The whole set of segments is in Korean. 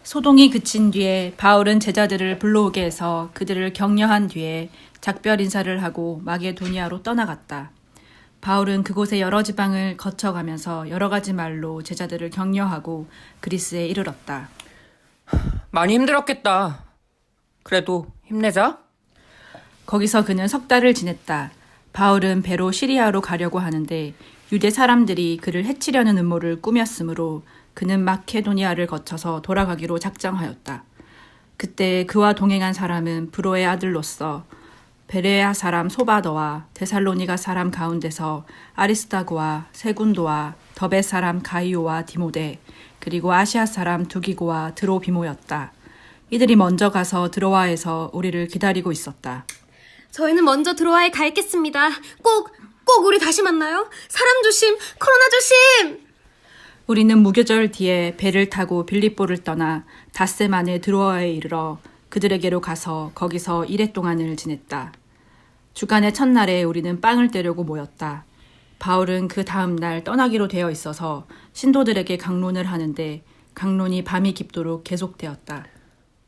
소동이 그친 뒤에 바울은 제자들을 불러오게 해서 그들을 격려한 뒤에 작별 인사를 하고 마게도니아로 떠나갔다. 바울은 그곳의 여러 지방을 거쳐가면서 여러 가지 말로 제자들을 격려하고 그리스에 이르렀다. 많이 힘들었겠다. 그래도 힘내자. 거기서 그는 석 달을 지냈다. 바울은 배로 시리아로 가려고 하는데 유대 사람들이 그를 해치려는 음모를 꾸몄으므로 그는 마케도니아를 거쳐서 돌아가기로 작정하였다. 그때 그와 동행한 사람은 브로의 아들로서 베레아 사람 소바더와 데살로니가 사람 가운데서 아리스타고와 세군도와 더베 사람 가이오와 디모데 그리고 아시아 사람 두기고와 드로비모였다. 이들이 먼저 가서 드로아에서 우리를 기다리고 있었다. 저희는 먼저 드로아에 가 있겠습니다. 꼭 우리 다시 만나요. 사람 조심, 코로나 조심! 우리는 무교절 뒤에 배를 타고 빌립보를 떠나 닷새 만에 드로아에 이르러 그들에게로 가서 거기서 이래 동안을 지냈다. 주간의 첫날에 우리는 빵을 떼려고 모였다. 바울은 그 다음 날 떠나기로 되어 있어서 신도들에게 강론을 하는데 강론이 밤이 깊도록 계속되었다.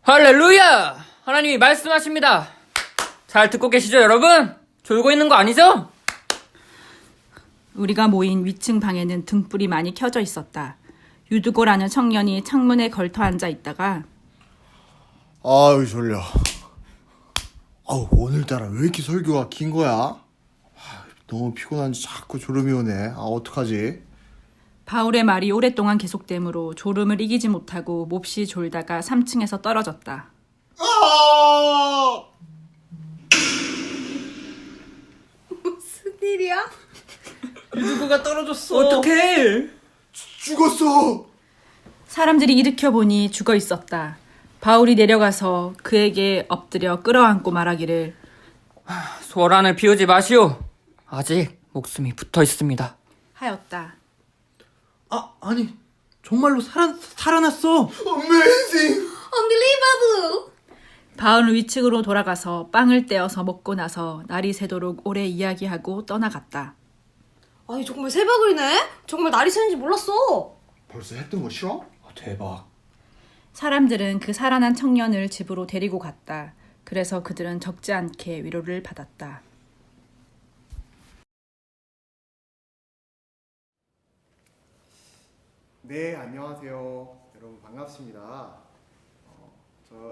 할렐루야! 하나님이 말씀하십니다. 잘 듣고 계시죠, 여러분? 졸고 있는 거 아니죠? 우리가 모인 위층 방에는 등불이 많이 켜져 있었다. 유두고라는 청년이 창문에 걸터 앉아 있다가 아유 졸려. 오늘따라 왜 이렇게 설교가 긴 거야? 너무 피곤한지 자꾸 졸음이 오네. 어떡하지? 바울의 말이 오랫동안 계속되므로 졸음을 이기지 못하고 몹시 졸다가 3층에서 떨어졌다. 무슨 일이야? 누구가 떨어졌어. 어떡해? 죽었어. 사람들이 일으켜 보니 죽어 있었다. 바울이 내려가서 그에게 엎드려 끌어안고 말하기를 소란을 피우지 마시오. 아직 목숨이 붙어 있습니다. 하였다. 아니 정말로 살아났어. Amazing. Unbelievable! 바울은 위층으로 돌아가서 빵을 떼어서 먹고 나서 날이 새도록 오래 이야기하고 떠나갔다. 아니 정말 새벽이네? 정말 날이 새는지 몰랐어. 벌써 해 뜬 거 싫어? 대박. 사람들은 그 살아난 청년을 집으로 데리고 갔다. 그래서 그들은 적지 않게 위로를 받았다. 네, 안녕하세요. 여러분 반갑습니다.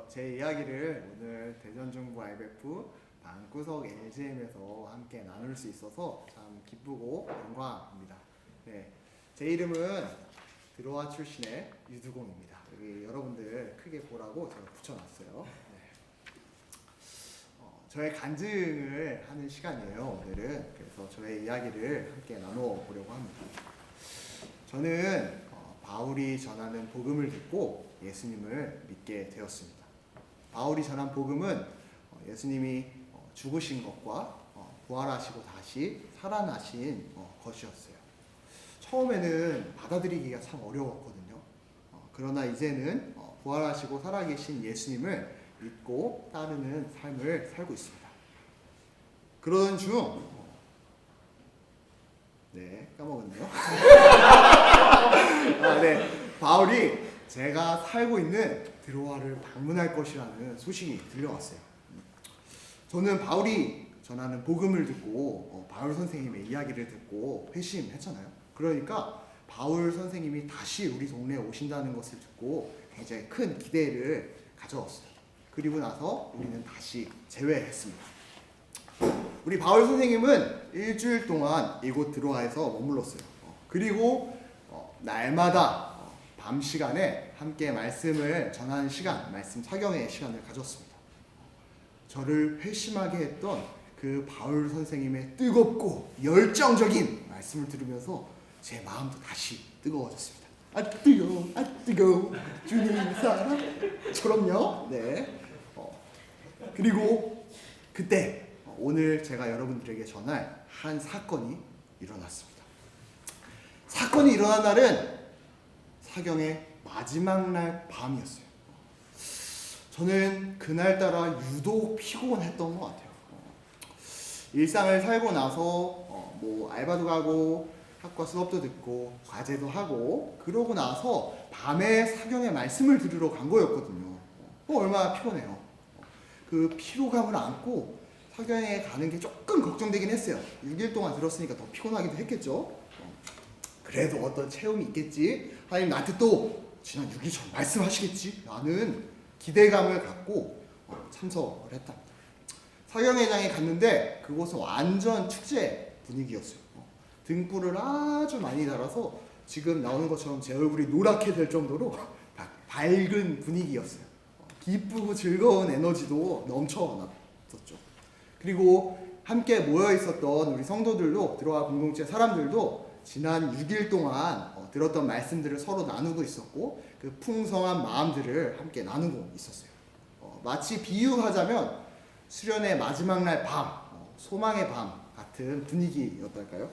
제 이야기를 오늘 대전중부 IBF 방구석 LGM에서 함께 나눌 수 있어서 참 기쁘고 영광입니다. 네, 제 이름은 드로아 출신의 유두공입니다. 여기 여러분들 크게 보라고 제가 붙여놨어요. 네. 저의 간증을 하는 시간이에요, 오늘은. 그래서 저의 이야기를 함께 나눠 보려고 합니다. 저는 바울이 전하는 복음을 듣고 예수님을 믿게 되었습니다. 바울이 전한 복음은 예수님이 죽으신 것과 부활하시고 다시 살아나신 것이었어요. 처음에는 받아들이기가 참 어려웠거든요. 그러나 이제는 부활하시고 살아계신 예수님을 믿고 따르는 삶을 살고 있습니다. 그러던 중 까먹었네요. 네, 바울이 제가 살고 있는 드로아를 방문할 것이라는 소식이 들려왔어요. 저는 바울이 전하는 복음을 듣고 바울 선생님의 이야기를 듣고 회심했잖아요. 그러니까 바울 선생님이 다시 우리 동네에 오신다는 것을 듣고 굉장히 큰 기대를 가져왔어요. 그리고 나서 우리는 다시 재회했습니다. 우리 바울 선생님은 일주일 동안 이곳 드로아에서 머물렀어요. 그리고 날마다 밤 시간에 함께 말씀을 전하는 시간, 말씀 사경의 시간을 가졌습니다. 저를 회심하게 했던 그 바울 선생님의 뜨겁고 열정적인 말씀을 들으면서 제 마음도 다시 뜨거워졌습니다. 뜨거워, 주님 사랑처럼요. 네. 그리고 그때 오늘 제가 여러분들에게 전할 한 사건이 일어났습니다. 사건이 일어난 날은 사경의 마지막 날 밤이었어요. 저는 그날따라 유독 피곤했던 것 같아요. 일상을 살고 나서 알바도 가고 학과 수업도 듣고 과제도 하고 그러고 나서 밤에 사경의 말씀을 들으러 간 거였거든요. 얼마나 피곤해요. 그 피로감을 안고 사경에 가는 게 조금 걱정되긴 했어요. 6일 동안 들었으니까 더 피곤하기도 했겠죠. 그래도 어떤 체험이 있겠지. 하나님 나한테 또 지난 6일 전 말씀하시겠지. 라는 기대감을 갖고 참석을 했다. 사경회장에 갔는데 그곳은 완전 축제 분위기였어요. 등불을 아주 많이 달아서 지금 나오는 것처럼 제 얼굴이 노랗게 될 정도로 밝은 분위기였어요. 기쁘고 즐거운 에너지도 넘쳐났었죠. 그리고 함께 모여 있었던 우리 성도들도, 들어와 공동체 사람들도 지난 6일 동안 들었던 말씀들을 서로 나누고 있었고, 그 풍성한 마음들을 함께 나누고 있었어요. 마치 비유하자면 수련의 마지막 날 밤, 소망의 밤 같은 분위기였달까요?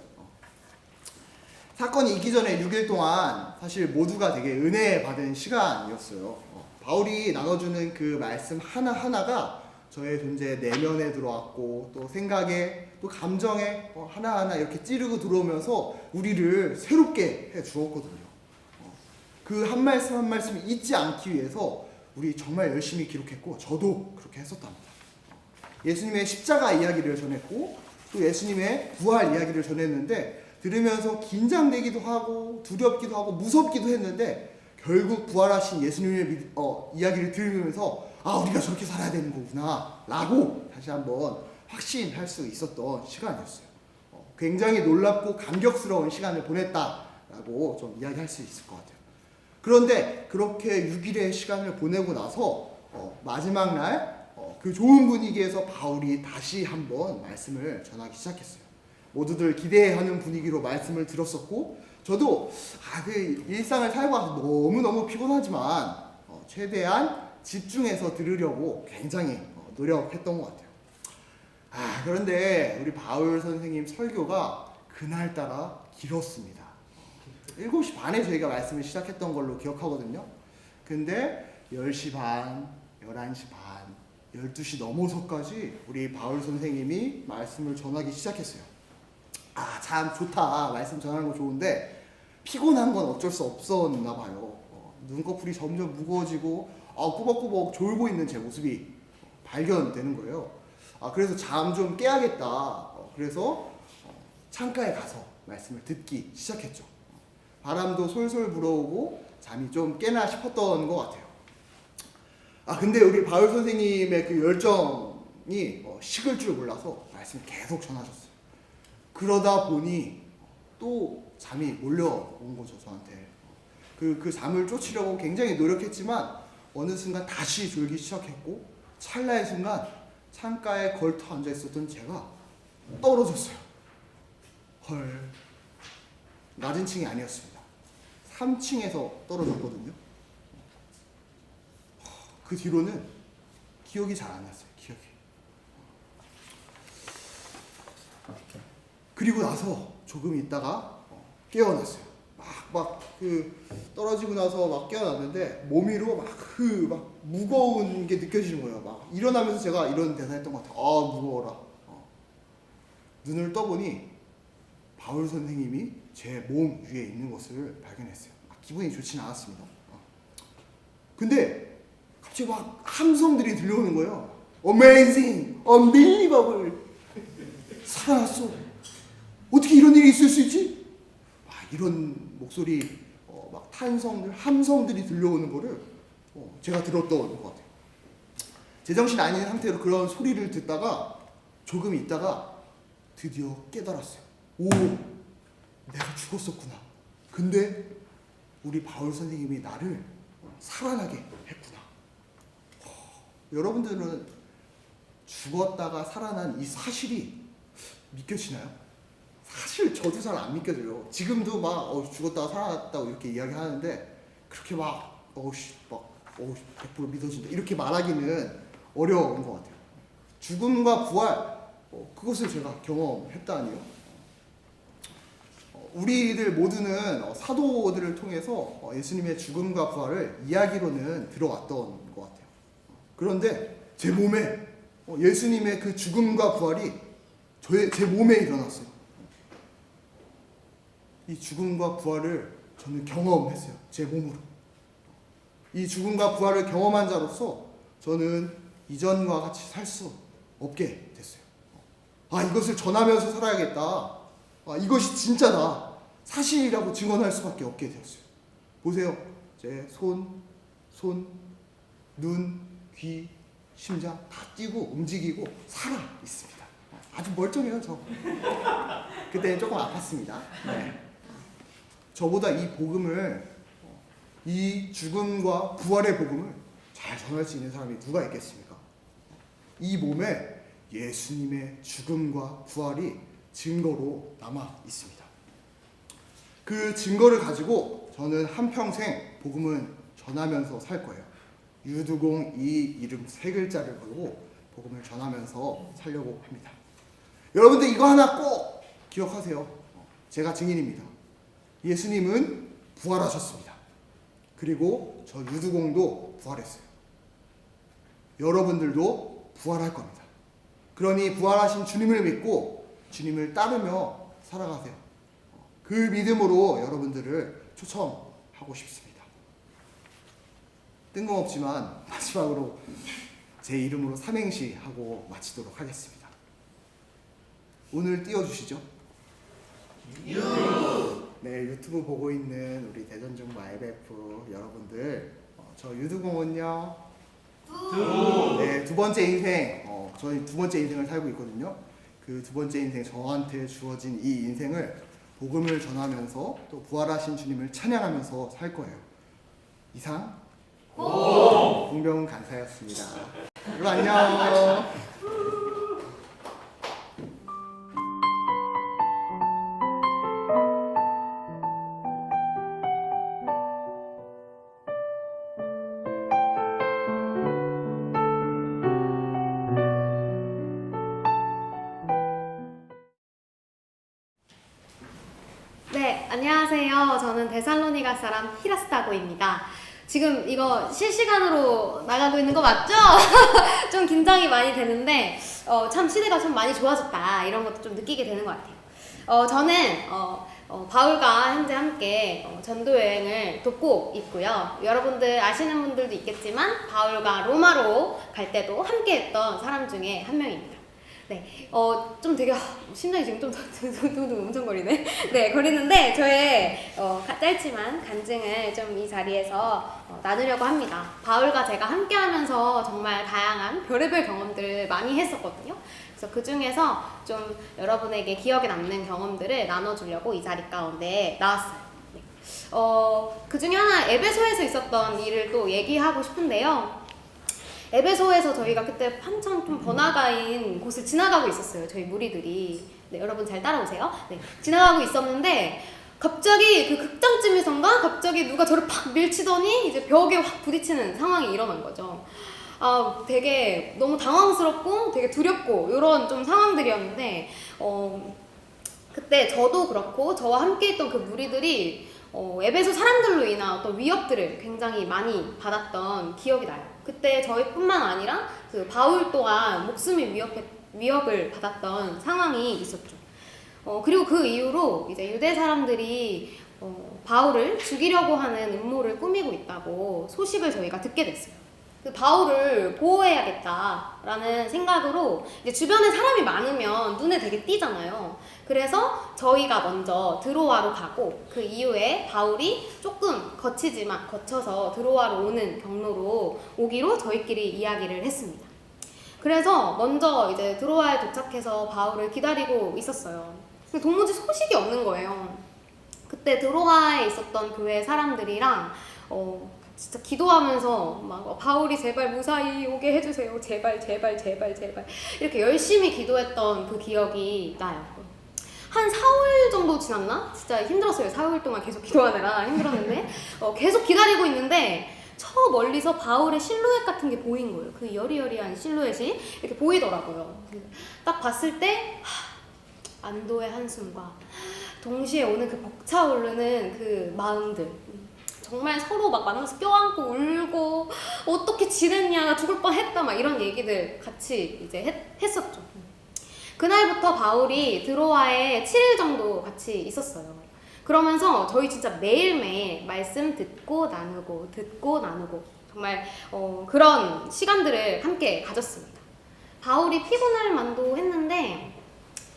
사건이 있기 전에 6일 동안 사실 모두가 되게 은혜 받은 시간이었어요. 바울이 나눠주는 그 말씀 하나하나가 저의 존재 내면에 들어왔고, 또 생각에, 또 감정에 하나하나 이렇게 찌르고 들어오면서 우리를 새롭게 해 주었거든요. 그 한 말씀 한 말씀 잊지 않기 위해서 우리 정말 열심히 기록했고, 저도 그렇게 했었답니다. 예수님의 십자가 이야기를 전했고, 또 예수님의 부활 이야기를 전했는데, 들으면서 긴장되기도 하고 두렵기도 하고 무섭기도 했는데, 결국 부활하신 예수님의 이야기를 들으면서 우리가 저렇게 살아야 되는 거구나 라고 다시 한번 확신할 수 있었던 시간이었어요. 굉장히 놀랍고 감격스러운 시간을 보냈다라고 좀 이야기할 수 있을 것 같아요. 그런데 그렇게 6일의 시간을 보내고 나서 마지막 날 그 좋은 분위기에서 바울이 다시 한번 말씀을 전하기 시작했어요. 모두들 기대하는 분위기로 말씀을 들었었고, 저도 그 일상을 살고 와서 너무너무 피곤하지만 최대한 집중해서 들으려고 굉장히 노력했던 것 같아요. 그런데 우리 바울 선생님 설교가 그날따라 길었습니다. 7시 반에 저희가 말씀을 시작했던 걸로 기억하거든요. 근데 10시 반, 11시 반, 12시 넘어서까지 우리 바울 선생님이 말씀을 전하기 시작했어요. 참 좋다. 말씀 전하는 거 좋은데 피곤한 건 어쩔 수 없었나 봐요. 눈꺼풀이 점점 무거워지고 꾸벅꾸벅 졸고 있는 제 모습이 발견되는 거예요. 그래서 잠 좀 깨야겠다. 그래서 창가에 가서 말씀을 듣기 시작했죠. 바람도 솔솔 불어오고 잠이 좀 깨나 싶었던 것 같아요. 근데 우리 바울 선생님의 그 열정이 식을 줄 몰라서 말씀을 계속 전하셨어요. 그러다 보니 또 잠이 몰려온 거죠, 저한테. 그 잠을 쫓으려고 굉장히 노력했지만 어느 순간 다시 졸기 시작했고, 찰나의 순간 창가에 걸터 앉아 있었던 제가 떨어졌어요. 헐. 낮은 층이 아니었습니다. 3층에서 떨어졌거든요. 그 뒤로는 기억이 잘 안 났어요. 기억이. 그리고 나서 조금 있다가 깨어났어요. 떨어지고 나서 막 깨어났는데 몸 위로 막 무거운 게 느껴지는 거예요. 막 일어나면서 제가 이런 대사했던 것 같아요. 무거워라. 눈을 떠보니 바울 선생님이 제 몸 위에 있는 것을 발견했어요. 기분이 좋지는 않았습니다. 근데 갑자기 막 함성들이 들려오는 거예요. Amazing, unbelievable. 살아났어. 어떻게 이런 일이 있을 수 있지? 이런 목소리, 막 탄성들, 함성들이 들려오는 거를 제가 들었던 것 같아요. 제정신 아닌 상태로 그런 소리를 듣다가 조금 있다가 드디어 깨달았어요. 내가 죽었었구나. 근데 우리 바울 선생님이 나를 살아나게 했구나. 여러분들은 죽었다가 살아난 이 사실이 믿겨지나요? 사실 저도 잘 안 믿겨져요. 지금도 죽었다가 살아났다고 이렇게 이야기하는데 그렇게 100% 믿어진다 이렇게 말하기는 어려운 것 같아요. 죽음과 부활, 그것을 제가 경험했다니요. 우리들 모두는 사도들을 통해서 예수님의 죽음과 부활을 이야기로는 들어왔던 것 같아요. 그런데 제 몸에 예수님의 그 죽음과 부활이 제 몸에 일어났어요. 이 죽음과 부활을 저는 경험했어요. 제 몸으로. 이 죽음과 부활을 경험한 자로서 저는 이전과 같이 살 수 없게 됐어요. 이것을 전하면서 살아야겠다. 이것이 진짜다. 사실이라고 증언할 수밖에 없게 되었어요. 보세요. 제 손, 눈, 귀, 심장 다 뛰고 움직이고 살아 있습니다. 아주 멀쩡해요, 저. 그때는 조금 아팠습니다. 네. 저보다 이 복음을, 이 죽음과 부활의 복음을 잘 전할 수 있는 사람이 누가 있겠습니까? 이 몸에 예수님의 죽음과 부활이 증거로 남아 있습니다. 그 증거를 가지고 저는 한평생 복음을 전하면서 살 거예요. 유두공 이 이름 3글자를 걸고 복음을 전하면서 살려고 합니다. 여러분들 이거 하나 꼭 기억하세요. 제가 증인입니다. 예수님은 부활하셨습니다. 그리고 저 유두공도 부활했어요. 여러분들도 부활할 겁니다. 그러니 부활하신 주님을 믿고 주님을 따르며 살아가세요. 그 믿음으로 여러분들을 초청하고 싶습니다. 뜬금없지만 마지막으로 제 이름으로 삼행시 하고 마치도록 하겠습니다. 오늘 띄워주시죠. 네, 유튜브 보고 있는 우리 대전중부 IBF 여러분들, 저 유두공은요, 네, 두 번째 인생, 저희 두 번째 인생을 살고 있거든요. 그 두 번째 인생, 저한테 주어진 이 인생을 복음을 전하면서 또 부활하신 주님을 찬양하면서 살 거예요. 이상 공병 간사였습니다. 여러분 안녕. 네, 안녕하세요. 저는 데살로니가 사람 히라스타고입니다. 지금 이거 실시간으로 나가고 있는 거 맞죠? 좀 긴장이 많이 되는데 참 시대가 좀 많이 좋아졌다 이런 것도 좀 느끼게 되는 것 같아요. 저는 바울과 현재 함께 전도 여행을 돕고 있고요. 여러분들 아시는 분들도 있겠지만 바울과 로마로 갈 때도 함께 했던 사람 중에 한 명입니다. 네, 좀 되게 심장이 지금 좀 um성거리네. 네, 거리는데 저의 짧지만 간증을 좀 이 자리에서 나누려고 합니다. 바울과 제가 함께하면서 정말 다양한 별의별 경험들을 많이 했었거든요. 그래서 그 중에서 좀 여러분에게 기억에 남는 경험들을 나눠주려고 이 자리 가운데 나왔어요. 네. 그 중에 하나 에베소에서 있었던 일을 또 얘기하고 싶은데요. 에베소에서 저희가 그때 한창 좀 번화가인 곳을 지나가고 있었어요. 저희 무리들이. 네, 여러분 잘 따라오세요. 네, 지나가고 있었는데 갑자기 그 극장쯤에선가 갑자기 누가 저를 팍 밀치더니 이제 벽에 확 부딪히는 상황이 일어난 거죠. 되게 너무 당황스럽고 되게 두렵고 이런 좀 상황들이었는데 그때 저도 그렇고 저와 함께 있던 그 무리들이 에베소 사람들로 인한 어떤 위협들을 굉장히 많이 받았던 기억이 나요. 그때 저희뿐만 아니라 그 바울 또한 목숨의 위협을 받았던 상황이 있었죠. 그리고 그 이후로 이제 유대 사람들이 바울을 죽이려고 하는 음모를 꾸미고 있다고 소식을 저희가 듣게 됐어요. 그 바울을 보호해야겠다라는 생각으로 이제 주변에 사람이 많으면 눈에 되게 띄잖아요. 그래서 저희가 먼저 드로아로 가고 그 이후에 바울이 조금 거쳐서 드로아로 오는 경로로 오기로 저희끼리 이야기를 했습니다. 그래서 먼저 이제 드로아에 도착해서 바울을 기다리고 있었어요. 근데 도무지 소식이 없는 거예요. 그때 드로아에 있었던 교회 사람들이랑 진짜 기도하면서 막 바울이 제발 무사히 오게 해주세요. 제발 이렇게 열심히 기도했던 그 기억이 나요. 한 4일 정도 지났나? 진짜 힘들었어요. 4일 동안 계속 기도하느라 힘들었는데 계속 기다리고 있는데 저 멀리서 바울의 실루엣 같은 게 보인 거예요. 그 여리여리한 실루엣이 이렇게 보이더라고요. 딱 봤을 때 안도의 한숨과 동시에 오는 그 벅차오르는 그 마음들, 정말 서로 막 만나서 껴안고 울고 어떻게 지냈냐, 나 죽을 뻔했다 막 이런 얘기들 같이 이제 했었죠. 그날부터 바울이 드로아에 7일 정도 같이 있었어요. 그러면서 저희 진짜 매일매일 말씀 듣고 나누고 정말 그런 시간들을 함께 가졌습니다. 바울이 피곤할 만도 했는데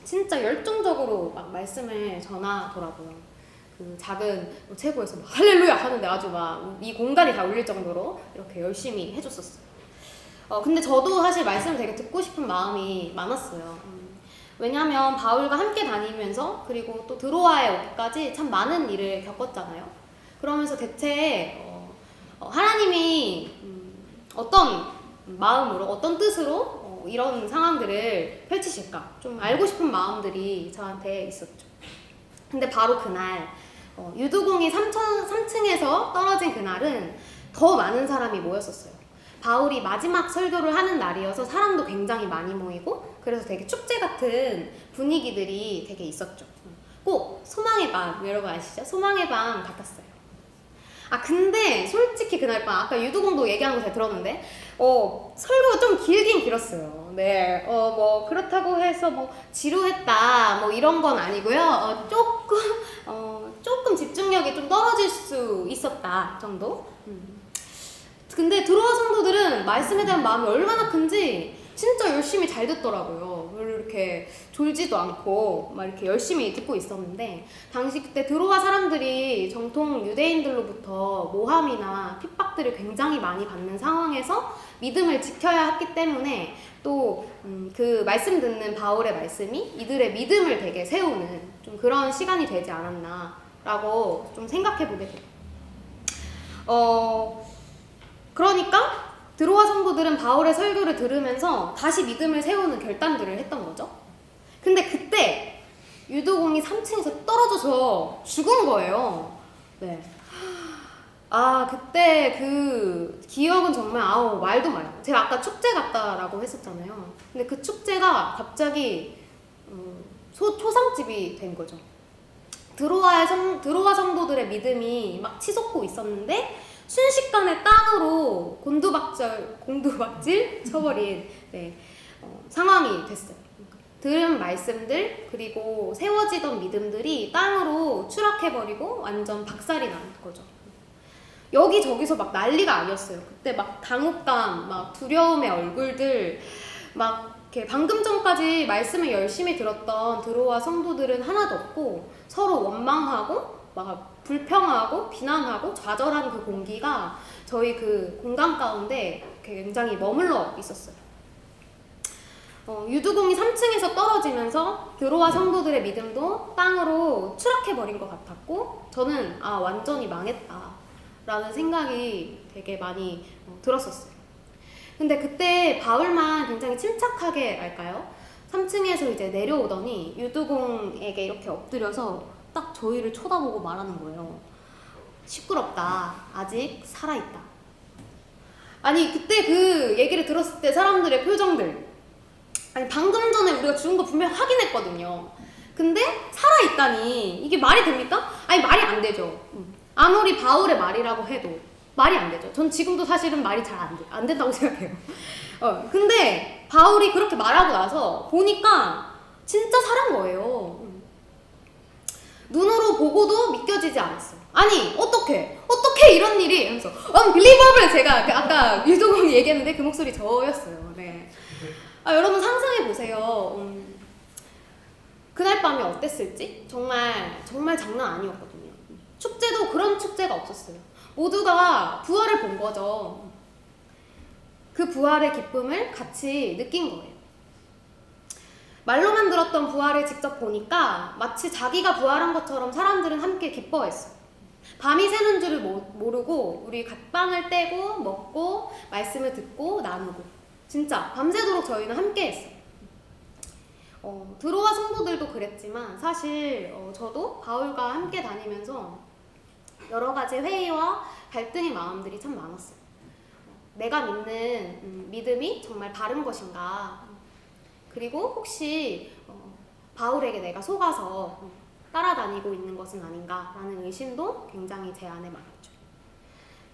진짜 열정적으로 막 말씀을 전하더라고요. 그 작은 체구에서 막 할렐루야 하는데 아주 막 이 공간이 다 울릴 정도로 이렇게 열심히 해줬었어요. 근데 저도 사실 말씀을 되게 듣고 싶은 마음이 많았어요. 왜냐하면 바울과 함께 다니면서 그리고 또 드로아에 오기까지 참 많은 일을 겪었잖아요. 그러면서 대체 하나님이 어떤 마음으로 어떤 뜻으로 이런 상황들을 펼치실까 좀 알고 싶은 마음들이 저한테 있었죠. 근데 바로 그날 유두공이 3층에서 떨어진 그날은 더 많은 사람이 모였었어요. 바울이 마지막 설교를 하는 날이어서 사람도 굉장히 많이 모이고 그래서 되게 축제 같은 분위기들이 되게 있었죠. 꼭 소망의 밤, 여러분 아시죠? 소망의 밤 같았어요. 근데 솔직히 그날 밤 아까 유두공도 얘기하는 거 제가 들었는데 설교가 좀 길긴 길었어요. 네, 뭐 그렇다고 해서 뭐 지루했다 뭐 이런 건 아니고요. 조금 집중력이 좀 떨어질 수 있었다 정도. 근데 드로아 성도들은 말씀에 대한 마음이 얼마나 큰지 진짜 열심히 잘 듣더라고요. 이렇게 졸지도 않고 막 이렇게 열심히 듣고 있었는데 당시 그때 드로아 사람들이 정통 유대인들로부터 모함이나 핍박들을 굉장히 많이 받는 상황에서 믿음을 지켜야 했기 때문에 또 그 말씀 듣는 바울의 말씀이 이들의 믿음을 되게 세우는 좀 그런 시간이 되지 않았나라고 좀 생각해 보게 돼요. 그러니까 드로아 성도들은 바울의 설교를 들으면서 다시 믿음을 세우는 결단들을 했던 거죠. 근데 그때 유두공이 3층에서 떨어져서 죽은 거예요. 네. 그때 그 기억은 정말 말도 마요. 제가 아까 축제 같다라고 했었잖아요. 근데 그 축제가 갑자기 초상집이 된 거죠. 드로아 성도들의 믿음이 막 치솟고 있었는데 순식간에 땅으로 곤두박질 쳐버린 상황이 됐어요. 들은 말씀들 그리고 세워지던 믿음들이 땅으로 추락해버리고 완전 박살이 난 거죠. 여기저기서 막 난리가 아니었어요. 그때 막 당혹감, 막 두려움의 얼굴들, 막 이렇게 방금 전까지 말씀을 열심히 들었던 드로아 성도들은 하나도 없고 서로 원망하고 막 불평하고 비난하고 좌절한 그 공기가 저희 그 공간 가운데 굉장히 머물러 있었어요. 유두공이 3층에서 떨어지면서 드로아 성도들의 믿음도 땅으로 추락해버린 것 같았고 저는 완전히 망했다라는 생각이 되게 많이 들었었어요. 근데 그때 바울만 굉장히 침착하게 할까요? 3층에서 이제 내려오더니 유두공에게 이렇게 엎드려서 딱 저희를 쳐다보고 말하는 거예요. 시끄럽다. 아직 살아있다. 아니 그때 그 얘기를 들었을 때 사람들의 표정들 방금 전에 우리가 죽은 거 분명 확인했거든요. 근데 살아있다니 이게 말이 됩니까? 말이 안 되죠. 아무리 바울의 말이라고 해도 말이 안 되죠. 전 지금도 사실은 말이 잘 안 된다고 생각해요. 근데 바울이 그렇게 말하고 나서 보니까 진짜 살은 거예요. 눈으로 보고도 믿겨지지 않았어요. 아니 어떻게 이런 일이 하면서 unbelievable 제가 아까 유두공이 얘기했는데 그 목소리 저였어요. 네. 여러분 상상해 보세요. 그날 밤이 어땠을지 정말 장난 아니었거든요. 축제도 그런 축제가 없었어요. 모두가 부활을 본 거죠. 그 부활의 기쁨을 같이 느낀 거예요. 말로만 들었던 부활을 직접 보니까 마치 자기가 부활한 것처럼 사람들은 함께 기뻐했어요. 밤이 새는 줄을 모르고 우리 갓방을 떼고 먹고 말씀을 듣고 나누고 진짜 밤새도록 저희는 함께 했어요. 드로아 성도들도 그랬지만 사실 저도 바울과 함께 다니면서 여러 가지 회의와 갈등의 마음들이 참 많았어요. 내가 믿는 믿음이 정말 바른 것인가? 그리고 혹시 바울에게 내가 속아서 따라다니고 있는 것은 아닌가라는 의심도 굉장히 제 안에 많았죠.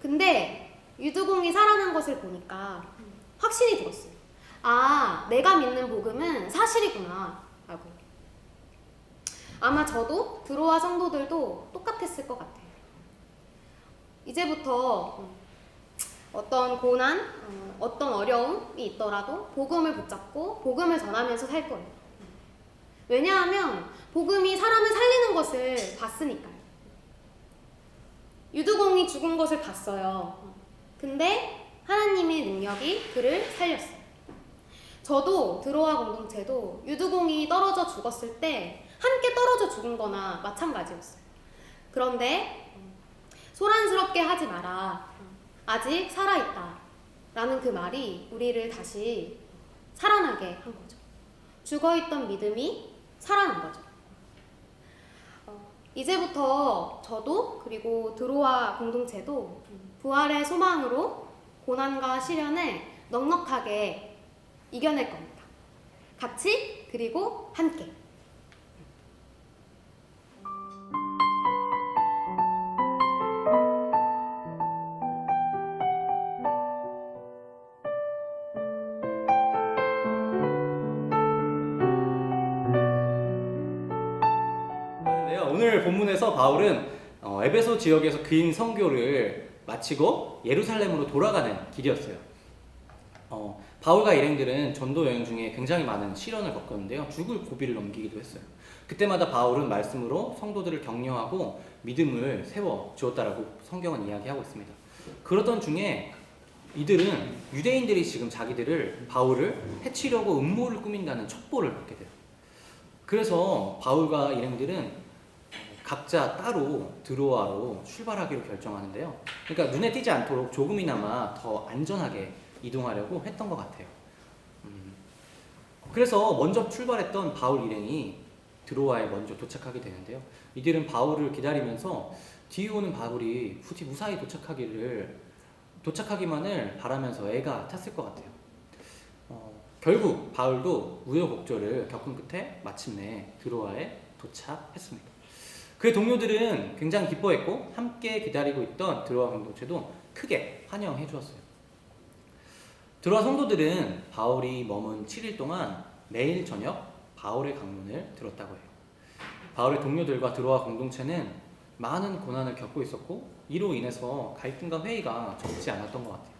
근데 유두공이 살아난 것을 보니까 확신이 들었어요. 내가 믿는 복음은 사실이구나 라고. 아마 저도 드로아 성도들도 똑같았을 것 같아요. 이제부터 어떤 고난, 어떤 어려움이 있더라도 복음을 붙잡고 복음을 전하면서 살 거예요. 왜냐하면 복음이 사람을 살리는 것을 봤으니까요. 유두공이 죽은 것을 봤어요. 근데 하나님의 능력이 그를 살렸어요. 저도 드로아 공동체도 유두공이 떨어져 죽었을 때 함께 떨어져 죽은 거나 마찬가지였어요. 그런데 소란스럽게 하지 마라. 아직 살아있다. 라는 그 말이 우리를 다시 살아나게 한 거죠. 죽어있던 믿음이 살아난 거죠. 이제부터 저도 그리고 드로아 공동체도 부활의 소망으로 고난과 시련을 넉넉하게 이겨낼 겁니다. 같이 그리고 함께. 오늘 본문에서 바울은 에베소 지역에서 긴 선교를 마치고 예루살렘으로 돌아가는 길이었어요. 바울과 일행들은 전도 여행 중에 굉장히 많은 시련을 겪었는데요. 죽을 고비를 넘기기도 했어요. 그때마다 바울은 말씀으로 성도들을 격려하고 믿음을 세워 주었다라고 성경은 이야기하고 있습니다. 그러던 중에 이들은 유대인들이 지금 자기들을 바울을 해치려고 음모를 꾸민다는 첩보를 받게 돼요. 그래서 바울과 일행들은 각자 따로 드로아로 출발하기로 결정하는데요. 그러니까 눈에 띄지 않도록 조금이나마 더 안전하게 이동하려고 했던 것 같아요. 그래서 먼저 출발했던 바울 일행이 드로아에 먼저 도착하게 되는데요. 이들은 바울을 기다리면서 뒤에 오는 바울이 부디 무사히 도착하기만을 바라면서 애가 탔을 것 같아요. 결국 바울도 우여곡절을 겪은 끝에 마침내 드로아에 도착했습니다. 그의 동료들은 굉장히 기뻐했고 함께 기다리고 있던 드로아 공동체도 크게 환영해 주었어요. 드로아 성도들은 바울이 머문 7일 동안 매일 저녁 바울의 강론을 들었다고 해요. 바울의 동료들과 드로아 공동체는 많은 고난을 겪고 있었고 이로 인해서 갈등과 회의가 적지 않았던 것 같아요.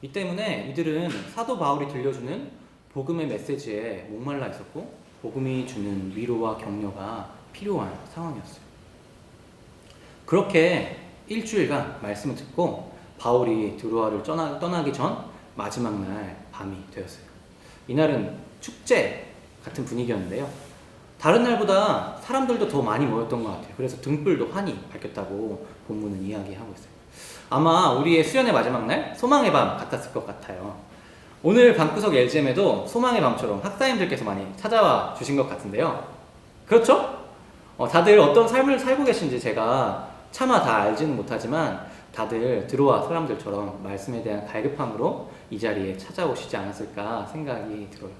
이 때문에 이들은 사도 바울이 들려주는 복음의 메시지에 목말라 있었고 복음이 주는 위로와 격려가 필요한 상황이었어요. 그렇게 일주일간 말씀을 듣고 바울이 드로아를 떠나기 전 마지막 날 밤이 되었어요. 이날은 축제 같은 분위기였는데요. 다른 날보다 사람들도 더 많이 모였던 것 같아요. 그래서 등불도 환히 밝혔다고 본문은 이야기하고 있어요. 아마 우리의 수련의 마지막 날 소망의 밤 같았을 것 같아요. 오늘 방구석 LGM에도 소망의 밤처럼 학사님들께서 많이 찾아와 주신 것 같은데요. 그렇죠? 다들 어떤 삶을 살고 계신지 제가 차마 다 알지는 못하지만 다들 드로아 사람들처럼 말씀에 대한 갈급함으로 이 자리에 찾아오시지 않았을까 생각이 들어요.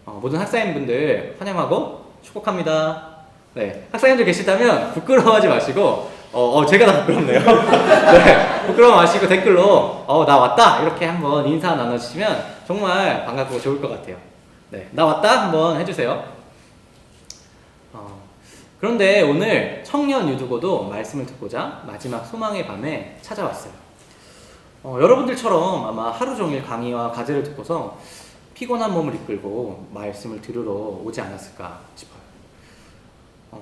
모든 학사님분들 환영하고 축복합니다. 네, 학사님들 계시다면 부끄러워하지 마시고 제가 다 부끄럽네요. 네, 부끄러워 마시고 댓글로 나 왔다 이렇게 한번 인사 나눠주시면 정말 반갑고 좋을 것 같아요. 네, 나 왔다 한번 해주세요. 그런데 오늘 청년 유두고도 말씀을 듣고자 마지막 소망의 밤에 찾아왔어요. 여러분들처럼 아마 하루 종일 강의와 과제를 듣고서 피곤한 몸을 이끌고 말씀을 들으러 오지 않았을까 싶어요.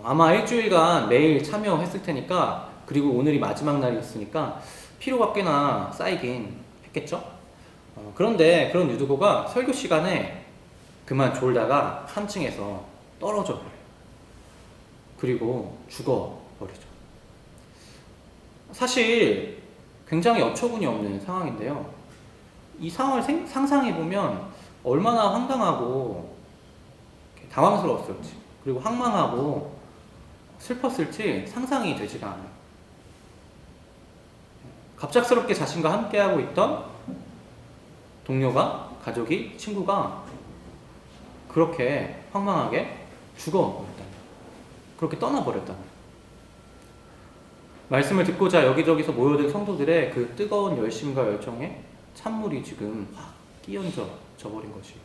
아마 일주일간 매일 참여했을 테니까 그리고 오늘이 마지막 날이었으니까 피로가 꽤나 쌓이긴 했겠죠? 그런데 그런 유두고가 설교 시간에 그만 졸다가 3층에서 떨어져 버려요. 그리고 죽어버리죠. 사실 굉장히 어처구니 없는 상황인데요. 이 상황을 상상해보면 얼마나 황당하고 당황스러웠을지 그리고 황망하고 슬펐을지 상상이 되지가 않아요. 갑작스럽게 자신과 함께하고 있던 동료가, 가족이, 친구가 그렇게 황망하게 죽어버렸다는, 그렇게 떠나버렸다는, 말씀을 듣고자 여기저기서 모여든 성도들의 그 뜨거운 열심과 열정에 찬물이 지금 확 끼얹어 버린 것이에요.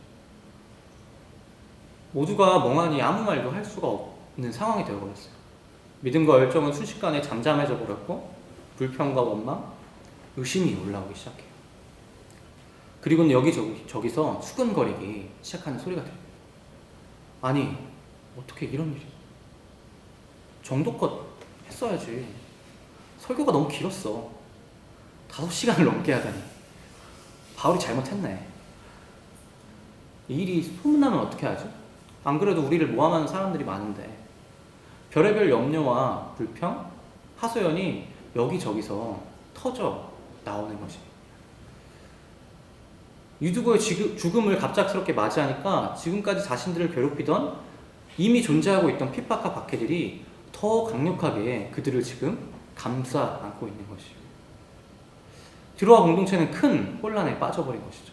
모두가 멍하니 아무 말도 할 수가 있는 상황이 되어버렸어요. 믿음과 열정은 순식간에 잠잠해져 버렸고 불평과 원망, 의심이 올라오기 시작해요. 그리고는 여기저기서 수근거리기 시작하는 소리가 들려요. 아니, 어떻게 이런 일이? 정도껏 했어야지. 설교가 너무 길었어. 5시간을 넘게 하다니. 바울이 잘못했네. 이 일이 소문나면 어떻게 하지? 안 그래도 우리를 모함하는 사람들이 많은데. 별의별 염려와 불평, 하소연이 여기저기서 터져 나오는 것입니다. 유두고의 죽음을 갑작스럽게 맞이하니까 지금까지 자신들을 괴롭히던 이미 존재하고 있던 핍박과 박해들이 더 강력하게 그들을 지금 감싸 안고 있는 것이에요. 드로아 공동체는 큰 혼란에 빠져버린 것이죠.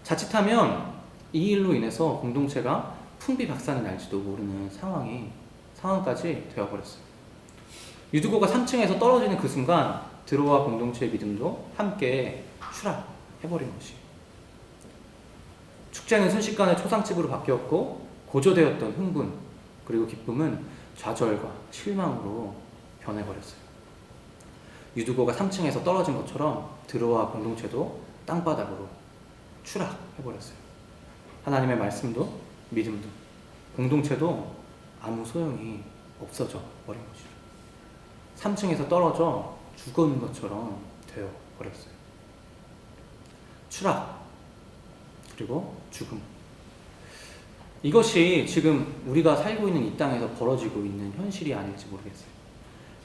자칫하면 이 일로 인해서 공동체가 풍비박산이 날지도 모르는 상황까지 되어버렸어요. 유두고가 3층에서 떨어지는 그 순간 드로아 공동체의 믿음도 함께 추락해버린 것이에요. 축제는 순식간에 초상집으로 바뀌었고 고조되었던 흥분 그리고 기쁨은 좌절과 실망으로 변해버렸어요. 유두고가 3층에서 떨어진 것처럼 드로아 공동체도 땅바닥으로 추락해버렸어요. 하나님의 말씀도 믿음도 공동체도 아무 소용이 없어져 버린 것이죠. 3층에서 떨어져 죽은 것처럼 되어버렸어요. 추락 그리고 죽음. 이것이 지금 우리가 살고 있는 이 땅에서 벌어지고 있는 현실이 아닐지 모르겠어요.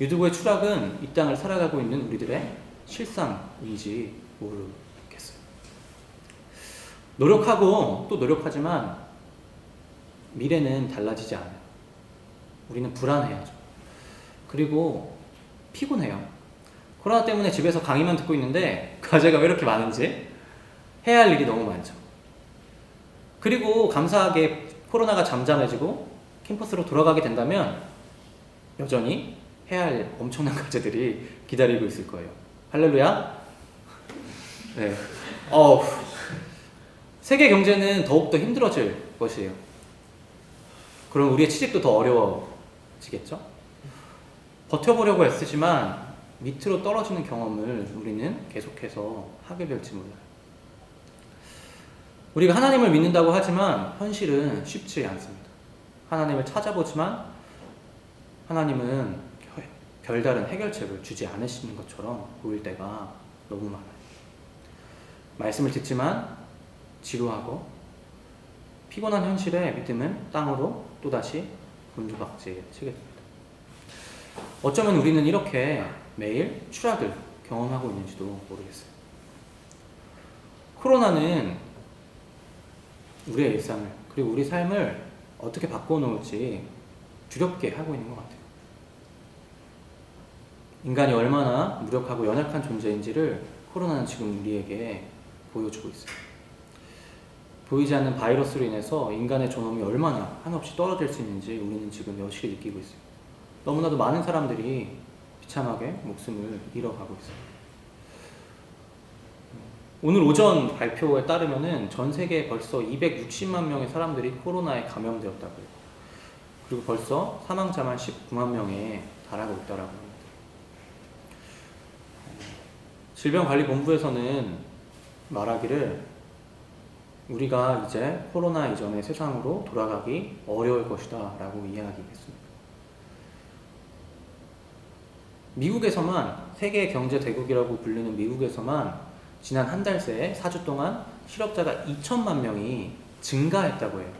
유두고의 추락은 이 땅을 살아가고 있는 우리들의 실상인지 모르겠어요. 노력하고 또 노력하지만 미래는 달라지지 않아요. 우리는 불안해하죠. 그리고 피곤해요. 코로나 때문에 집에서 강의만 듣고 있는데 과제가 왜 이렇게 많은지 해야 할 일이 너무 많죠. 그리고 감사하게 코로나가 잠잠해지고 캠퍼스로 돌아가게 된다면 여전히 해야 할 엄청난 과제들이 기다리고 있을 거예요. 할렐루야. 네. 세계 경제는 더욱더 힘들어질 것이에요. 그럼 우리의 취직도 더 어려워지겠죠? 버텨보려고 애쓰지만 밑으로 떨어지는 경험을 우리는 계속해서 하게 될지 몰라요. 우리가 하나님을 믿는다고 하지만 현실은 쉽지 않습니다. 하나님을 찾아보지만 하나님은 별다른 해결책을 주지 않으시는 것처럼 보일 때가 너무 많아요. 말씀을 듣지만 지루하고 피곤한 현실에 믿음은 땅으로 또다시 곤두박질 치게 됩니다. 어쩌면 우리는 이렇게 매일 추락을 경험하고 있는지도 모르겠어요. 코로나는 우리의 일상을 그리고 우리 삶을 어떻게 바꿔놓을지 두렵게 하고 있는 것 같아요. 인간이 얼마나 무력하고 연약한 존재인지를 코로나는 지금 우리에게 보여주고 있어요. 보이지 않는 바이러스로 인해서 인간의 존엄이 얼마나 한없이 떨어질 수 있는지 우리는 지금 여실히 느끼고 있어요. 너무나도 많은 사람들이 비참하게 목숨을 잃어가고 있어요. 오늘 오전 발표에 따르면은 전 세계에 벌써 260만 명의 사람들이 코로나에 감염되었다고요. 그리고 벌써 사망자만 19만 명에 달하고 있다라고 합니다. 질병관리본부에서는 말하기를 우리가 이제 코로나 이전의 세상으로 돌아가기 어려울 것이다 라고 이야기했습니다. 미국에서만 세계 경제 대국이라고 불리는 미국에서만 지난 한 달 새에 4주 동안 실업자가 2천만 명이 증가했다고 해요.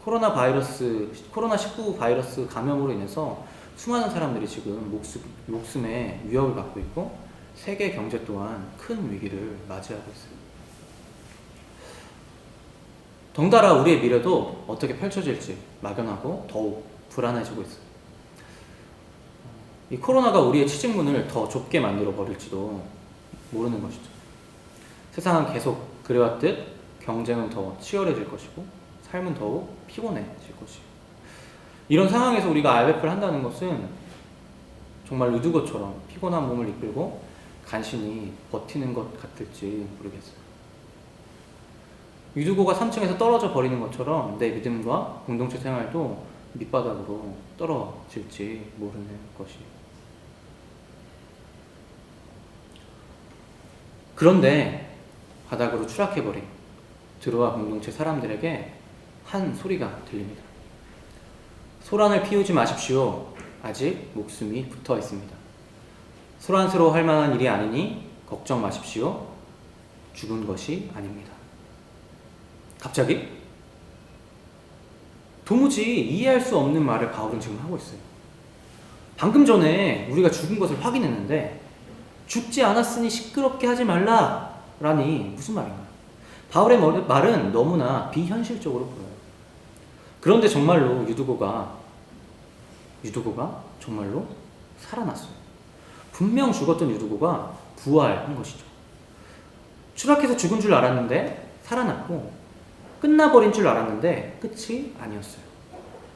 코로나19 바이러스 감염으로 인해서 수많은 사람들이 지금 목숨에 위협을 받고 있고 세계 경제 또한 큰 위기를 맞이하고 있어요. 덩달아 우리의 미래도 어떻게 펼쳐질지 막연하고 더욱 불안해지고 있어요. 이 코로나가 우리의 취직문을 더 좁게 만들어 버릴지도 모르는 것이죠. 세상은 계속 그래왔듯 경쟁은 더 치열해질 것이고 삶은 더욱 피곤해질 것이에요. 이런 상황에서 우리가 RF를 한다는 것은 정말 루드거처럼 피곤한 몸을 이끌고 간신히 버티는 것 같을지 모르겠어요. 유두고가 3층에서 떨어져 버리는 것처럼 내 믿음과 공동체 생활도 밑바닥으로 떨어질지 모르는 것이. 그런데 바닥으로 추락해버린 드로아 공동체 사람들에게 한 소리가 들립니다. 소란을 피우지 마십시오. 아직 목숨이 붙어 있습니다. 소란스러워할 만한 일이 아니니 걱정 마십시오. 죽은 것이 아닙니다. 갑자기 도무지 이해할 수 없는 말을 바울은 지금 하고 있어요. 방금 전에 우리가 죽은 것을 확인했는데 죽지 않았으니 시끄럽게 하지 말라 라니 무슨 말인가요? 바울의 말은 너무나 비현실적으로 보여요. 그런데 정말로 유두고가 정말로 살아났어요. 분명 죽었던 유두고가 부활한 것이죠. 추락해서 죽은 줄 알았는데 살아났고, 끝나버린 줄 알았는데 끝이 아니었어요.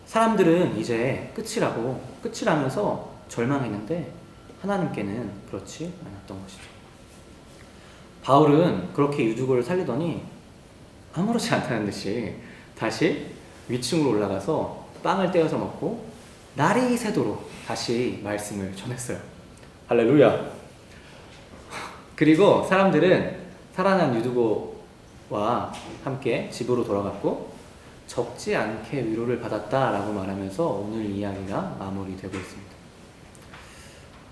사람들은 이제 끝이라면서 절망했는데 하나님께는 그렇지 않았던 것이죠. 바울은 그렇게 유두고를 살리더니 아무렇지 않다는 듯이 다시 위층으로 올라가서 빵을 떼어서 먹고 날이 새도록 다시 말씀을 전했어요. 할렐루야. 그리고 사람들은 살아난 유두고와 함께 집으로 돌아갔고 적지 않게 위로를 받았다라고 말하면서 오늘 이야기가 마무리되고 있습니다.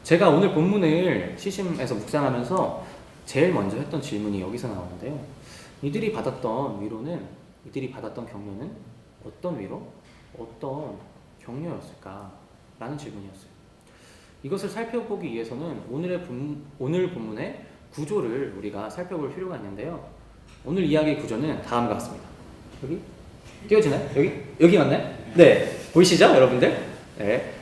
제가 오늘 본문을 시심에서 묵상하면서 제일 먼저 했던 질문이 여기서 나오는데요. 이들이 받았던 격려는 어떤 위로, 어떤 격려였을까라는 질문이었어요. 이것을 살펴보기 위해서는 오늘 본문의 구조를 우리가 살펴볼 필요가 있는데요. 오늘 이야기의 구조는 다음과 같습니다. 여기 띄워지나요? 여기 맞나요? 네, 보이시죠, 여러분들? 네.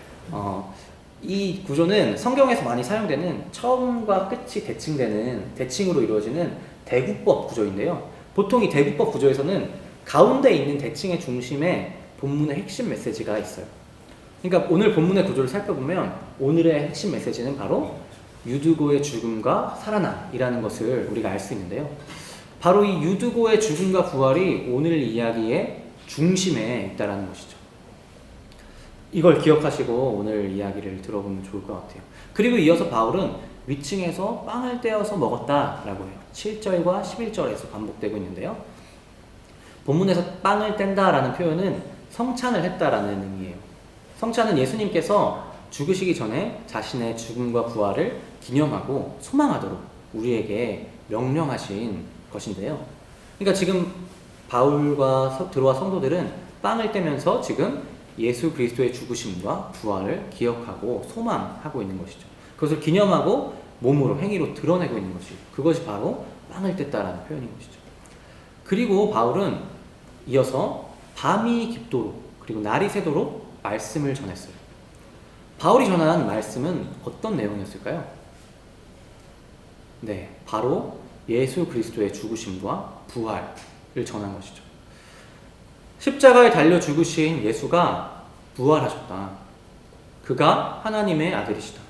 이 구조는 성경에서 많이 사용되는 처음과 끝이 대칭으로 이루어지는 대구법 구조인데요. 보통 이 대구법 구조에서는 가운데 있는 대칭의 중심에 본문의 핵심 메시지가 있어요. 그러니까 오늘 본문의 구조를 살펴보면 오늘의 핵심 메시지는 바로 유두고의 죽음과 살아남이라는 것을 우리가 알 수 있는데요. 바로 이 유두고의 죽음과 부활이 오늘 이야기의 중심에 있다는 것이죠. 이걸 기억하시고 오늘 이야기를 들어보면 좋을 것 같아요. 그리고 이어서 바울은 위층에서 빵을 떼어서 먹었다라고 해요. 7절과 11절에서 반복되고 있는데요. 본문에서 빵을 뗀다라는 표현은 성찬을 했다라는 의미예요. 성찬은 예수님께서 죽으시기 전에 자신의 죽음과 부활을 기념하고 소망하도록 우리에게 명령하신 것인데요. 그러니까 지금 바울과 드로아 성도들은 빵을 떼면서 지금 예수 그리스도의 죽으심과 부활을 기억하고 소망하고 있는 것이죠. 그것을 기념하고 몸으로, 행위로 드러내고 있는 것이죠. 그것이 바로 빵을 뗐다라는 표현인 것이죠. 그리고 바울은 이어서 밤이 깊도록 그리고 날이 새도록 말씀을 전했어요. 바울이 전한 말씀은 어떤 내용이었을까요? 네, 바로 예수 그리스도의 죽으심과 부활을 전한 것이죠. 십자가에 달려 죽으신 예수가 부활하셨다. 그가 하나님의 아들이시다.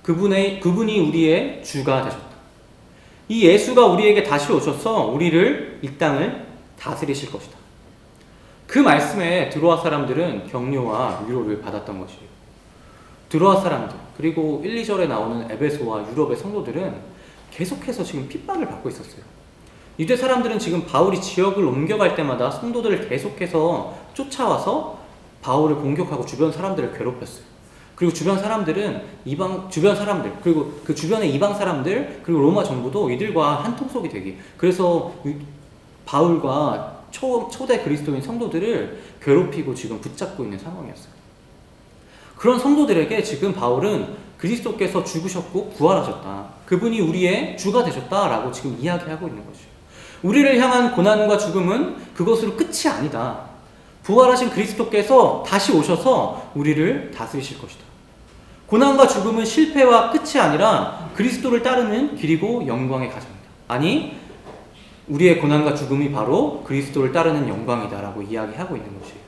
그분이 우리의 주가 되셨다. 이 예수가 우리에게 다시 오셔서 우리를 이 땅을 다스리실 것이다. 그 말씀에 드로아 사람들은 격려와 위로를 받았던 것이에요. 드로아 사람들, 그리고 1, 2절에 나오는 에베소와 유럽의 성도들은 계속해서 지금 핍박을 받고 있었어요. 유대 사람들은 지금 바울이 지역을 옮겨갈 때마다 성도들을 계속해서 쫓아와서 바울을 공격하고 주변 사람들을 괴롭혔어요. 그리고 주변 사람들은 그리고 그 주변의 이방 사람들, 그리고 로마 정부도 이들과 한통속이 되기. 그래서 바울과 초대 그리스도인 성도들을 괴롭히고 지금 붙잡고 있는 상황이었어요. 그런 성도들에게 지금 바울은 그리스도께서 죽으셨고 부활하셨다. 그분이 우리의 주가 되셨다라고 지금 이야기하고 있는 것이에요. 우리를 향한 고난과 죽음은 그것으로 끝이 아니다. 부활하신 그리스도께서 다시 오셔서 우리를 다스리실 것이다. 고난과 죽음은 실패와 끝이 아니라 그리스도를 따르는 길이고 영광의 과정이다. 아니, 우리의 고난과 죽음이 바로 그리스도를 따르는 영광이다라고 이야기하고 있는 것이에요.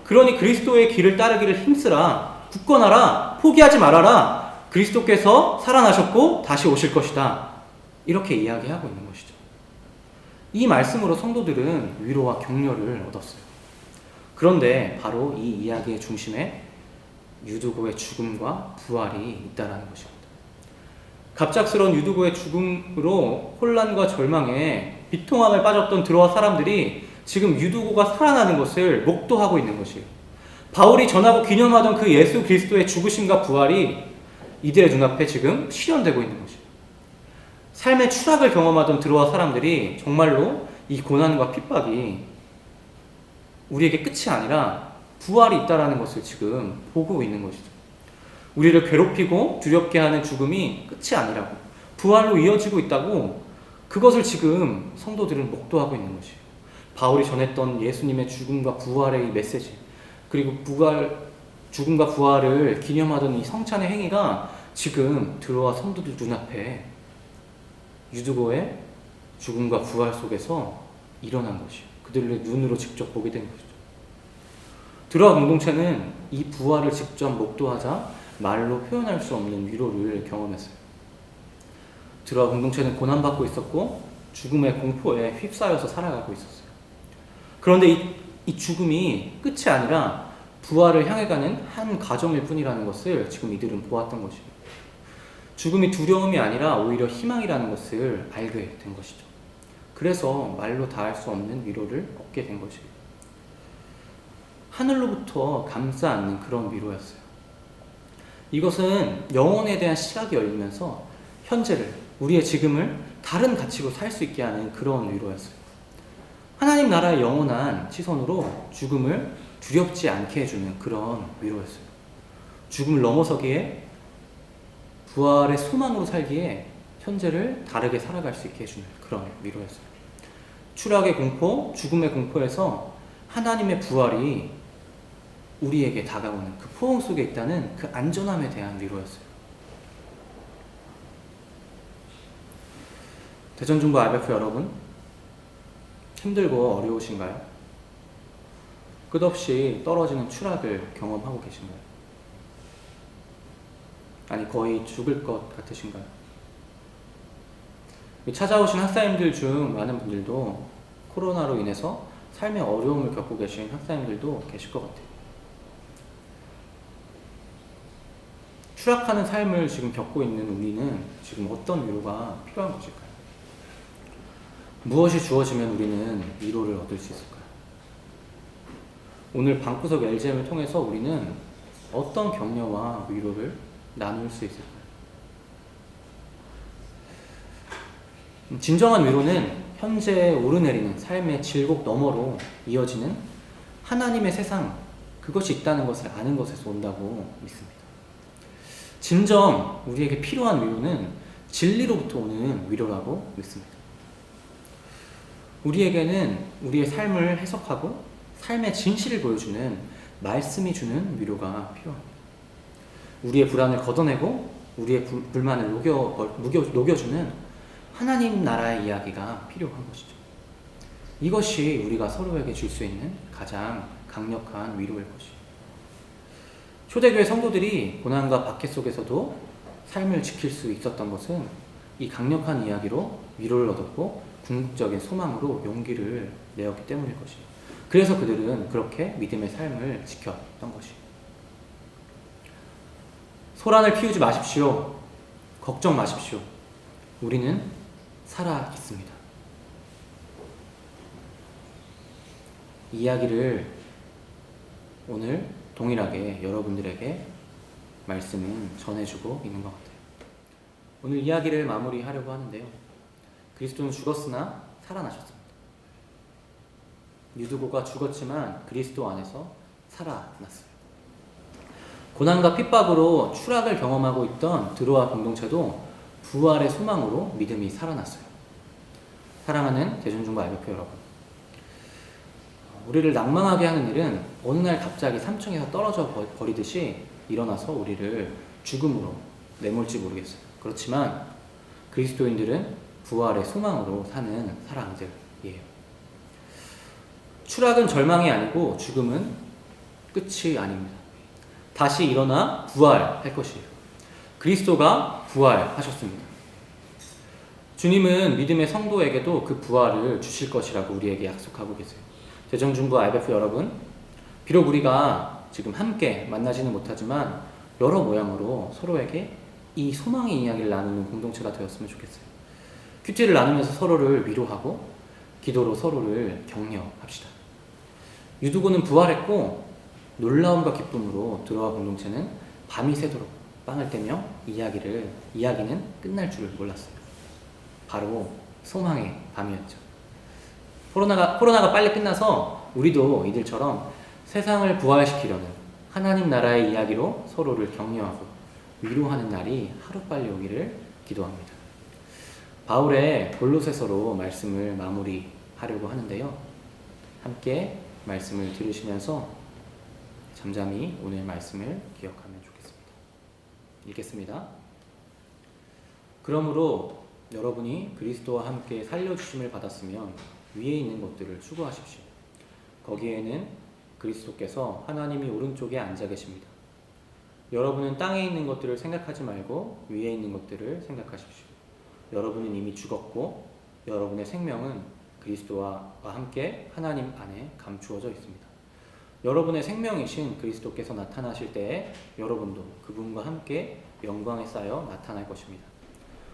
그러니 그리스도의 길을 따르기를 힘쓰라, 굳건하라, 포기하지 말아라. 그리스도께서 살아나셨고 다시 오실 것이다. 이렇게 이야기하고 있는 것이죠. 이 말씀으로 성도들은 위로와 격려를 얻었어요. 그런데 바로 이 이야기의 중심에 유두고의 죽음과 부활이 있다는 것입니다. 갑작스러운 유두고의 죽음으로 혼란과 절망에 비통함에 빠졌던 드로아 사람들이 지금 유두고가 살아나는 것을 목도하고 있는 것이에요. 바울이 전하고 기념하던 그 예수 그리스도의 죽으심과 부활이 이들의 눈앞에 지금 실현되고 있는 것이에요. 삶의 추락을 경험하던 드로아 사람들이 정말로 이 고난과 핍박이 우리에게 끝이 아니라 부활이 있다는 것을 지금 보고 있는 것이죠. 우리를 괴롭히고 두렵게 하는 죽음이 끝이 아니라고, 부활로 이어지고 있다고, 그것을 지금 성도들은 목도하고 있는 것이에요. 바울이 전했던 예수님의 죽음과 부활의 이 메시지, 그리고 죽음과 부활을 기념하던 이 성찬의 행위가 지금 드로아 성도들 눈앞에 유두고의 죽음과 부활 속에서 일어난 것이에요. 그들의 눈으로 직접 보게 된 것이죠. 드로아 공동체는 이 부활을 직접 목도하자 말로 표현할 수 없는 위로를 경험했어요. 드로아 공동체는 고난받고 있었고 죽음의 공포에 휩싸여서 살아가고 있었어요. 그런데 이 죽음이 끝이 아니라 부활을 향해 가는 한 과정일 뿐이라는 것을 지금 이들은 보았던 것이에요. 죽음이 두려움이 아니라 오히려 희망이라는 것을 알게 된 것이죠. 그래서 말로 다할 수 없는 위로를 얻게 된 것이에요. 하늘로부터 감싸 안는 그런 위로였어요. 이것은 영혼에 대한 시각이 열리면서 현재를, 우리의 지금을 다른 가치로 살 수 있게 하는 그런 위로였어요. 하나님 나라의 영원한 시선으로 죽음을 두렵지 않게 해주는 그런 위로였어요. 죽음을 넘어서기에, 부활의 소망으로 살기에 현재를 다르게 살아갈 수 있게 해주는 그런 위로였어요. 추락의 공포, 죽음의 공포에서 하나님의 부활이 우리에게 다가오는 그 포옹 속에 있다는 그 안전함에 대한 위로였어요. 대전중부 RF 여러분, 힘들고 어려우신가요? 끝없이 떨어지는 추락을 경험하고 계신가요? 아니, 거의 죽을 것 같으신가요? 찾아오신 학사님들 중 많은 분들도 코로나로 인해서 삶의 어려움을 겪고 계신 학사님들도 계실 것 같아요. 추락하는 삶을 지금 겪고 있는 우리는 지금 어떤 위로가 필요한 것일까요? 무엇이 주어지면 우리는 위로를 얻을 수 있을까요? 오늘 방구석 LGM을 통해서 우리는 어떤 격려와 위로를 나눌 수 있을까요? 진정한 위로는 현재에 오르내리는 삶의 질곡 너머로 이어지는 하나님의 세상, 그것이 있다는 것을 아는 것에서 온다고 믿습니다. 진정 우리에게 필요한 위로는 진리로부터 오는 위로라고 믿습니다. 우리에게는 우리의 삶을 해석하고 삶의 진실을 보여주는 말씀이 주는 위로가 필요합니다. 우리의 불안을 걷어내고 우리의 불만을 녹여주는 하나님 나라의 이야기가 필요한 것이죠. 이것이 우리가 서로에게 줄 수 있는 가장 강력한 위로일 것이에요. 초대교회 성도들이 고난과 박해 속에서도 삶을 지킬 수 있었던 것은 이 강력한 이야기로 위로를 얻었고 궁극적인 소망으로 용기를 내었기 때문일 것이에요. 그래서 그들은 그렇게 믿음의 삶을 지켰던 것이에요. 소란을 피우지 마십시오. 걱정 마십시오. 우리는 살아 있습니다. 이 이야기를 오늘 동일하게 여러분들에게 말씀은 전해주고 있는 것 같아요. 오늘 이야기를 마무리하려고 하는데요. 그리스도는 죽었으나 살아나셨습니다. 유두고가 죽었지만 그리스도 안에서 살아났어요. 고난과 핍박으로 추락을 경험하고 있던 드로아 공동체도 부활의 소망으로 믿음이 살아났어요. 사랑하는 대전중부 RF 여러분, 우리를 낭망하게 하는 일은 어느 날 갑자기 3층에서 떨어져 버리듯이 일어나서 우리를 죽음으로 내몰지 모르겠어요. 그렇지만 그리스도인들은 부활의 소망으로 사는 사람들이에요. 추락은 절망이 아니고 죽음은 끝이 아닙니다. 다시 일어나 부활할 것이에요. 그리스도가 부활하셨습니다. 주님은 믿음의 성도에게도 그 부활을 주실 것이라고 우리에게 약속하고 계세요. 대정중부 IBF 여러분, 비록 우리가 지금 함께 만나지는 못하지만 여러 모양으로 서로에게 이 소망의 이야기를 나누는 공동체가 되었으면 좋겠어요. 큐티를 나누면서 서로를 위로하고 기도로 서로를 격려합시다. 유두고는 부활했고 놀라움과 기쁨으로 드로아 공동체는 밤이 새도록 빵을 떼며 이야기는 끝날 줄을 몰랐어요. 바로 소망의 밤이었죠. 코로나가 빨리 끝나서 우리도 이들처럼 세상을 부활시키려는 하나님 나라의 이야기로 서로를 격려하고 위로하는 날이 하루빨리 오기를 기도합니다. 바울의 골로새서로 말씀을 마무리하려고 하는데요. 함께 말씀을 들으시면서 잠잠히 오늘 말씀을 기억하면 좋겠습니다. 읽겠습니다. 그러므로 여러분이 그리스도와 함께 살려주심을 받았으면 위에 있는 것들을 추구하십시오. 거기에는 그리스도께서 하나님이 오른쪽에 앉아 계십니다. 여러분은 땅에 있는 것들을 생각하지 말고 위에 있는 것들을 생각하십시오. 여러분은 이미 죽었고 여러분의 생명은 그리스도와 함께 하나님 안에 감추어져 있습니다. 여러분의 생명이신 그리스도께서 나타나실 때에 여러분도 그분과 함께 영광에 쌓여 나타날 것입니다.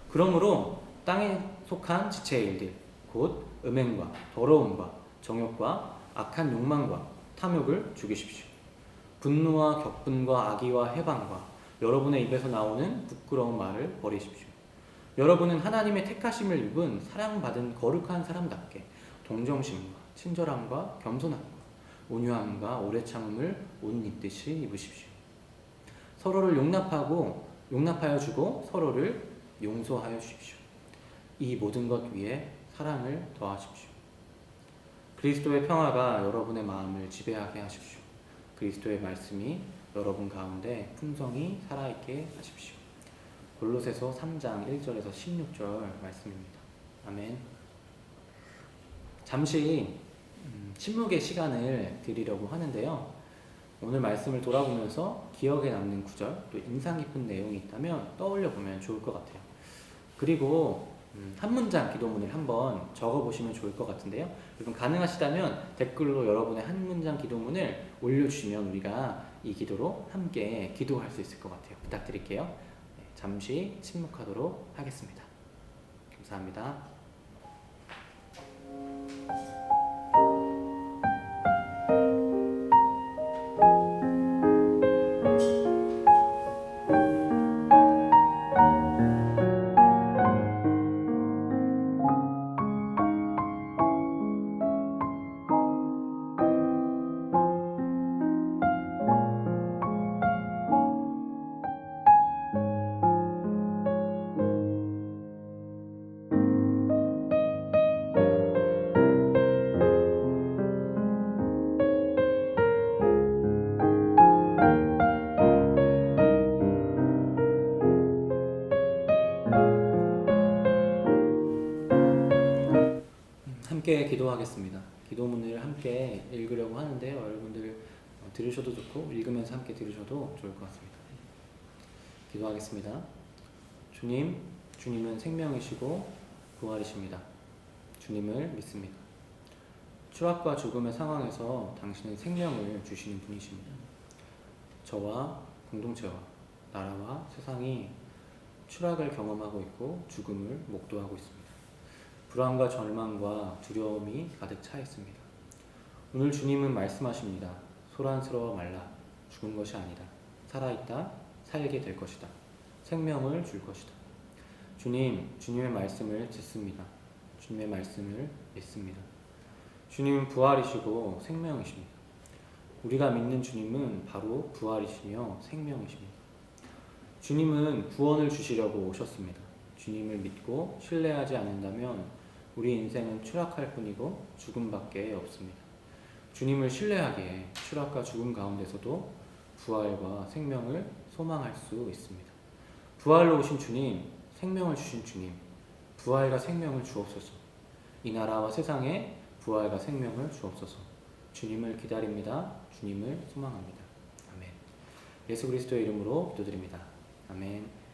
그러므로 땅에 속한 지체의 일들, 곧 음행과 더러움과 정욕과 악한 욕망과 탐욕을 죽이십시오. 분노와 격분과 악의와 해방과 여러분의 입에서 나오는 부끄러운 말을 버리십시오. 여러분은 하나님의 택하심을 입은 사랑받은 거룩한 사람답게 동정심과 친절함과 겸손함과 온유함과 오래 참음을 옷 입듯이 입으십시오. 서로를 용납하여 주고 서로를 용서하여 주십시오. 이 모든 것 위에 사랑을 더하십시오. 그리스도의 평화가 여러분의 마음을 지배하게 하십시오. 그리스도의 말씀이 여러분 가운데 풍성히 살아있게 하십시오. 골로새서 3장 1절에서 16절 말씀입니다. 아멘. 잠시 침묵의 시간을 드리려고 하는데요. 오늘 말씀을 돌아보면서 기억에 남는 구절, 또 인상 깊은 내용이 있다면 떠올려 보면 좋을 것 같아요. 그리고 한 문장 기도문을 한번 적어보시면 좋을 것 같은데요. 여러분 가능하시다면 댓글로 여러분의 한 문장 기도문을 올려주시면 우리가 이 기도로 함께 기도할 수 있을 것 같아요. 부탁드릴게요. 네, 잠시 침묵하도록 하겠습니다. 감사합니다. 함께 기도하겠습니다. 기도문을 함께 읽으려고 하는데요. 여러분들 들으셔도 좋고 읽으면서 함께 들으셔도 좋을 것 같습니다. 기도하겠습니다. 주님, 주님은 생명이시고 부활이십니다. 주님을 믿습니다. 추락과 죽음의 상황에서 당신은 생명을 주시는 분이십니다. 저와 공동체와 나라와 세상이 추락을 경험하고 있고 죽음을 목도하고 있습니다. 불안과 절망과 두려움이 가득 차 있습니다. 오늘 주님은 말씀하십니다. 소란스러워 말라. 죽은 것이 아니다. 살아있다. 살게 될 것이다. 생명을 줄 것이다. 주님, 주님의 말씀을 듣습니다. 주님의 말씀을 믿습니다. 주님은 부활이시고 생명이십니다. 우리가 믿는 주님은 바로 부활이시며 생명이십니다. 주님은 구원을 주시려고 오셨습니다. 주님을 믿고 신뢰하지 않는다면 우리 인생은 추락할 뿐이고 죽음밖에 없습니다. 주님을 신뢰하기에 추락과 죽음 가운데서도 부활과 생명을 소망할 수 있습니다. 부활로 오신 주님, 생명을 주신 주님, 부활과 생명을 주옵소서. 이 나라와 세상에 부활과 생명을 주옵소서. 주님을 기다립니다. 주님을 소망합니다. 아멘. 예수 그리스도의 이름으로 기도드립니다. 아멘.